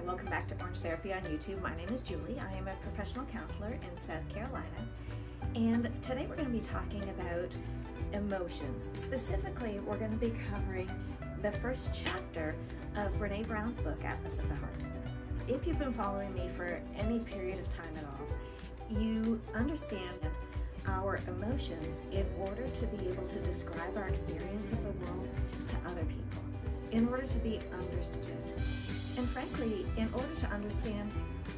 Hi, welcome back to Orange Therapy on YouTube. My name is Julie. I am a professional counselor in South Carolina. And today we're going to be talking about emotions. Specifically, we're going to be covering the first chapter of Brenè Brown's book, Atlas of the Heart. If you've been following me for any period of time at all, you understand that our emotions, in order to be able to describe our experience of the world to other people, in order to be understood, and frankly, in order to understand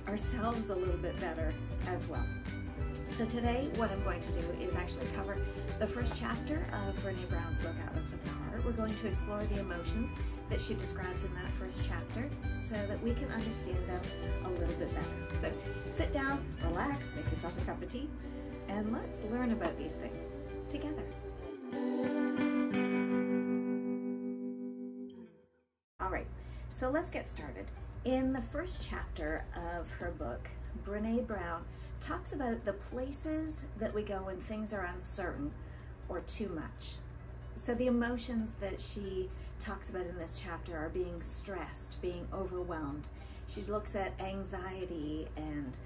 ourselves a little bit better as well. So today, what I'm going to do is actually cover the first chapter of Brenè Brown's book, Atlas of the Heart. We're going to explore the emotions that she describes in that first chapter so that we can understand them a little bit better. So sit down, relax, make yourself a cup of tea, and let's learn about these things together. All right, so let's get started. In the first chapter of her book, Brenè Brown talks about the places that we go when things are uncertain or too much. So the emotions that she talks about in this chapter are being stressed, being overwhelmed. She looks at anxiety and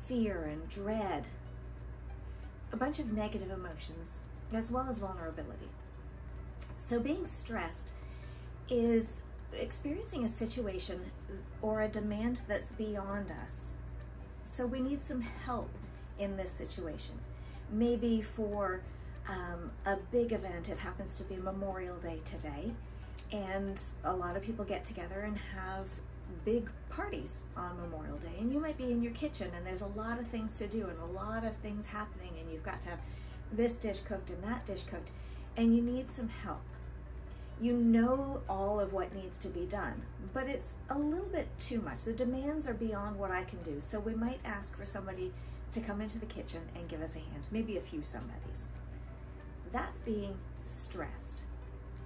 fear and dread, a bunch of negative emotions, as well as vulnerability. So being stressed is experiencing a situation or a demand that's beyond us. So we need some help in this situation. Maybe for a big event, it happens to be Memorial Day today, and a lot of people get together and have big parties on Memorial Day, and you might be in your kitchen and there's a lot of things to do and a lot of things happening, and you've got to have this dish cooked and that dish cooked, and you need some help. You know all of what needs to be done, but it's a little bit too much. The demands are beyond what I can do, so we might ask for somebody to come into the kitchen and give us a hand, maybe a few somebodies. That's being stressed.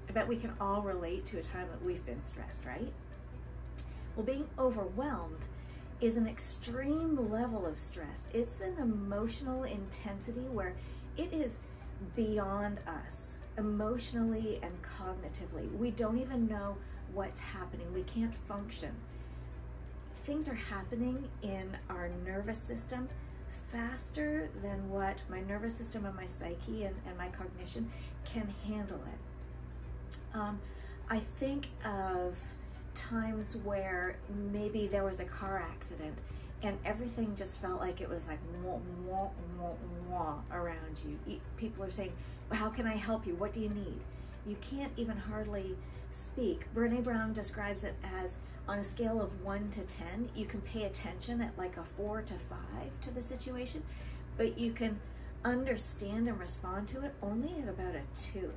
I bet we can all relate to a time that we've been stressed, right? Well, being overwhelmed is an extreme level of stress. It's an emotional intensity where it is beyond us, emotionally and cognitively. We don't even know what's happening. We can't function. Things are happening in our nervous system faster than what my nervous system and my psyche and my cognition can handle it. I think of times where maybe there was a car accident and everything just felt like it was like wah, wah, wah, wah around you. People are saying, well, how can I help you? What do you need? You can't even hardly speak. Brenè Brown describes it as, on a scale of 1 to 10, you can pay attention at like a 4 to 5 to the situation, but you can understand and respond to it only at about a 2.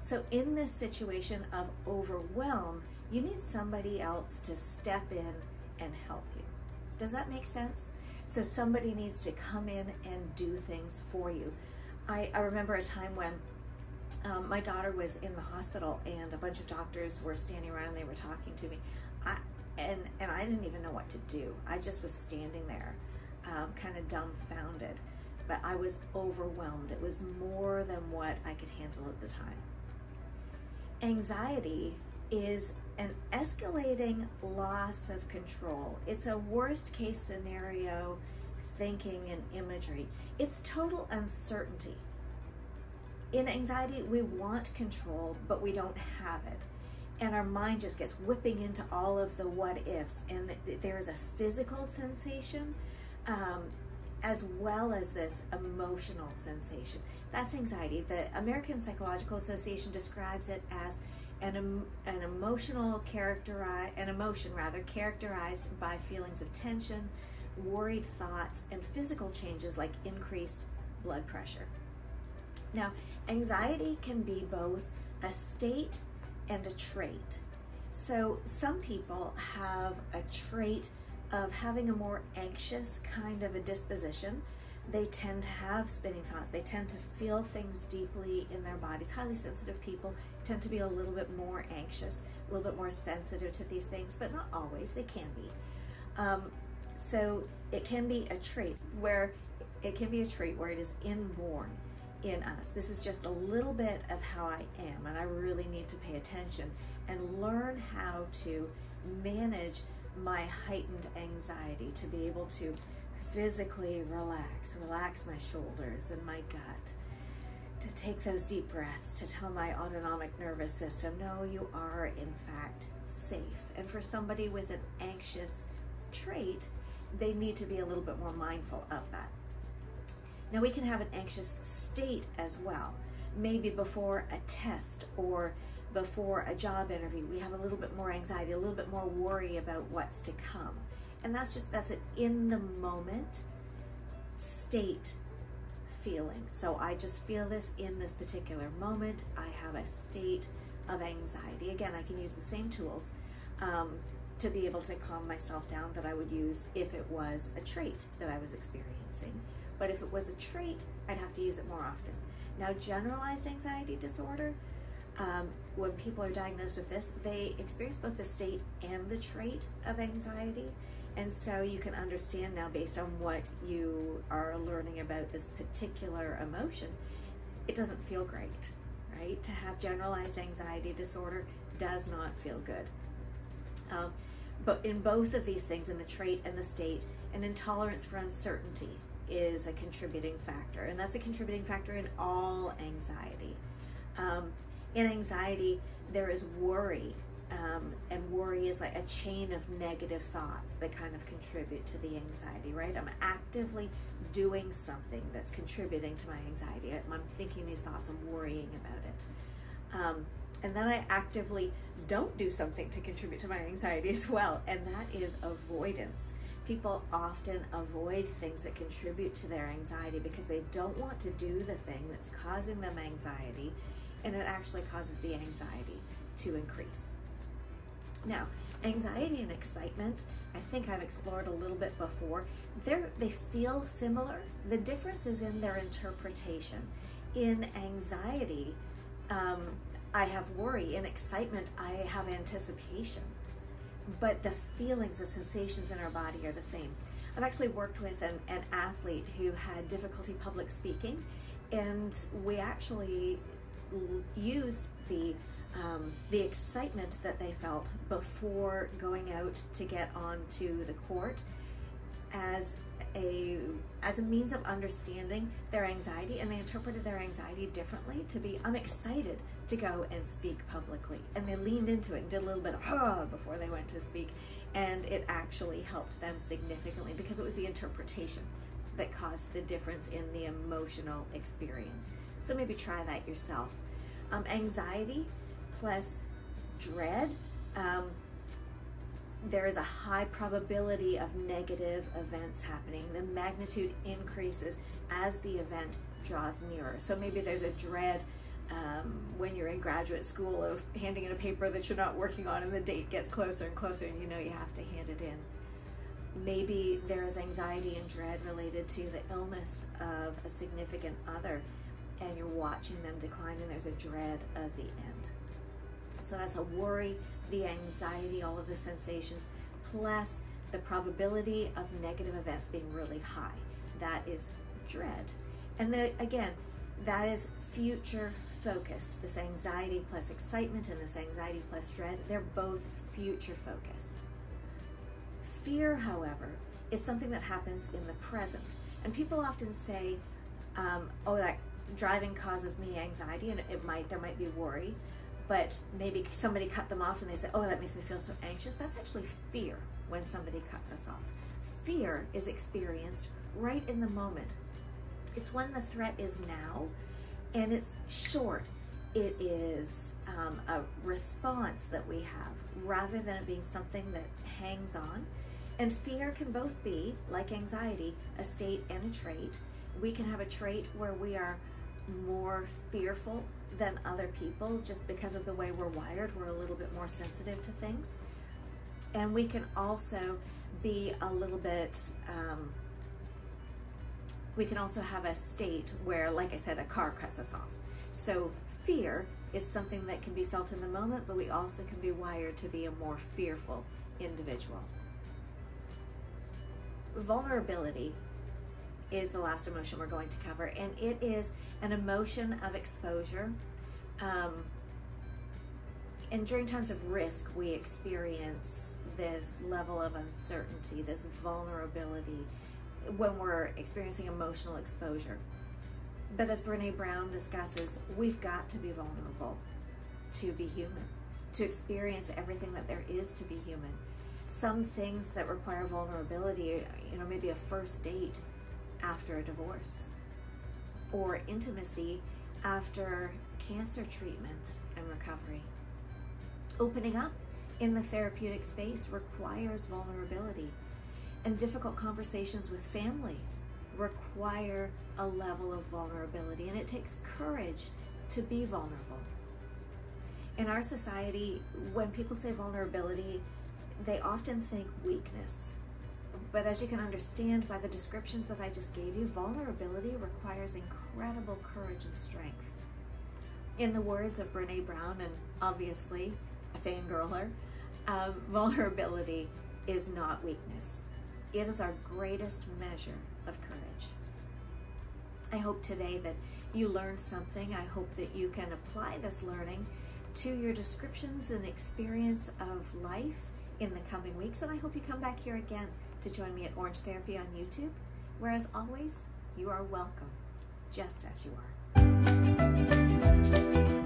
So in this situation of overwhelm, you need somebody else to step in and help you. Does that make sense? So somebody needs to come in and do things for you. I remember a time when my daughter was in the hospital and a bunch of doctors were standing around and they were talking to me. And I didn't even know what to do. I just was standing there, kind of dumbfounded, but I was overwhelmed. It was more than what I could handle at the time. Anxiety is an escalating loss of control. It's a worst case scenario thinking and imagery. It's total uncertainty. In anxiety, we want control, but we don't have it. And our mind just gets whipping into all of the what ifs. And there's a physical sensation as well as this emotional sensation. That's anxiety. The American Psychological Association describes it as an emotion characterized by feelings of tension, worried thoughts, and physical changes like increased blood pressure. Now, anxiety can be both a state and a trait. So some people have a trait of having a more anxious kind of a disposition. They tend to have spinning thoughts. They tend to feel things deeply in their bodies. Highly sensitive people tend to be a little bit more anxious, a little bit more sensitive to these things, but not always. They can be. So it can be a trait where it is inborn in us. This is just a little bit of how I am, and I really need to pay attention and learn how to manage my heightened anxiety, to be able to physically relax my shoulders and my gut, to take those deep breaths, to tell my autonomic nervous system, no, you are in fact safe. And for somebody with an anxious trait, they need to be a little bit more mindful of that. Now, we can have an anxious state as well. Maybe before a test or before a job interview, we have a little bit more anxiety, a little bit more worry about what's to come. And that's an in the moment state feeling. So I just feel this in this particular moment. I have a state of anxiety. Again, I can use the same tools to be able to calm myself down that I would use if it was a trait that I was experiencing. But if it was a trait, I'd have to use it more often. Now, generalized anxiety disorder, when people are diagnosed with this, they experience both the state and the trait of anxiety. And so you can understand now, based on what you are learning about this particular emotion, it doesn't feel great, right? To have generalized anxiety disorder does not feel good. But in both of these things, in the trait and the state, an intolerance for uncertainty is a contributing factor. And that's a contributing factor in all anxiety. In anxiety, there is worry. And worry is like a chain of negative thoughts that kind of contribute to the anxiety, right? I'm actively doing something that's contributing to my anxiety. I'm thinking these thoughts, I'm worrying about it. And then I actively don't do something to contribute to my anxiety as well, and that is avoidance. People often avoid things that contribute to their anxiety because they don't want to do the thing that's causing them anxiety, and it actually causes the anxiety to increase. Now, anxiety and excitement, I think I've explored a little bit before. They feel similar. The difference is in their interpretation. In anxiety, I have worry. In excitement, I have anticipation. But the feelings, the sensations in our body are the same. I've actually worked with an athlete who had difficulty public speaking, and we actually used the excitement that they felt before going out to get onto the court as a means of understanding their anxiety, and they interpreted their anxiety differently to be, I'm excited to go and speak publicly. And they leaned into it and did a little bit of before they went to speak, and it actually helped them significantly because it was the interpretation that caused the difference in the emotional experience. So maybe try that yourself. Anxiety plus dread, there is a high probability of negative events happening. The magnitude increases as the event draws nearer. So maybe there's a dread when you're in graduate school of handing in a paper that you're not working on, and the date gets closer and closer and you know you have to hand it in. Maybe there is anxiety and dread related to the illness of a significant other, and you're watching them decline, and there's a dread of the end. So that's a worry, the anxiety, all of the sensations, plus the probability of negative events being really high. That is dread. And again, that is future focused. This anxiety plus excitement and this anxiety plus dread, they're both future focused. Fear, however, is something that happens in the present. And people often say, oh, that driving causes me anxiety, and there might be worry, but maybe somebody cut them off and they say, oh, that makes me feel so anxious. That's actually fear when somebody cuts us off. Fear is experienced right in the moment. It's when the threat is now, and it's short. It is a response that we have rather than it being something that hangs on. And fear can both be, like anxiety, a state and a trait. We can have a trait where we are more fearful than other people just because of the way we're wired. We're a little bit more sensitive to things. And we can also be a little bit, we can also have a state where, like I said, a car cuts us off. So fear is something that can be felt in the moment, but we also can be wired to be a more fearful individual. Vulnerability is the last emotion we're going to cover, and it is an emotion of exposure. And during times of risk, we experience this level of uncertainty, this vulnerability when we're experiencing emotional exposure. But as Brenè Brown discusses, we've got to be vulnerable to be human, to experience everything that there is to be human. Some things that require vulnerability, maybe a first date after a divorce, or intimacy after cancer treatment and recovery. Opening up in the therapeutic space requires vulnerability, and difficult conversations with family require a level of vulnerability, and it takes courage to be vulnerable. In our society, when people say vulnerability, they often think weakness. But as you can understand by the descriptions that I just gave you, vulnerability requires incredible courage and strength. In the words of Brenè Brown, and obviously a fangirler, vulnerability is not weakness. It is our greatest measure of courage. I hope today that you learned something. I hope that you can apply this learning to your descriptions and experience of life in the coming weeks. And I hope you come back here again to join me at Orange Therapy on YouTube, where as always, you are welcome, just as you are.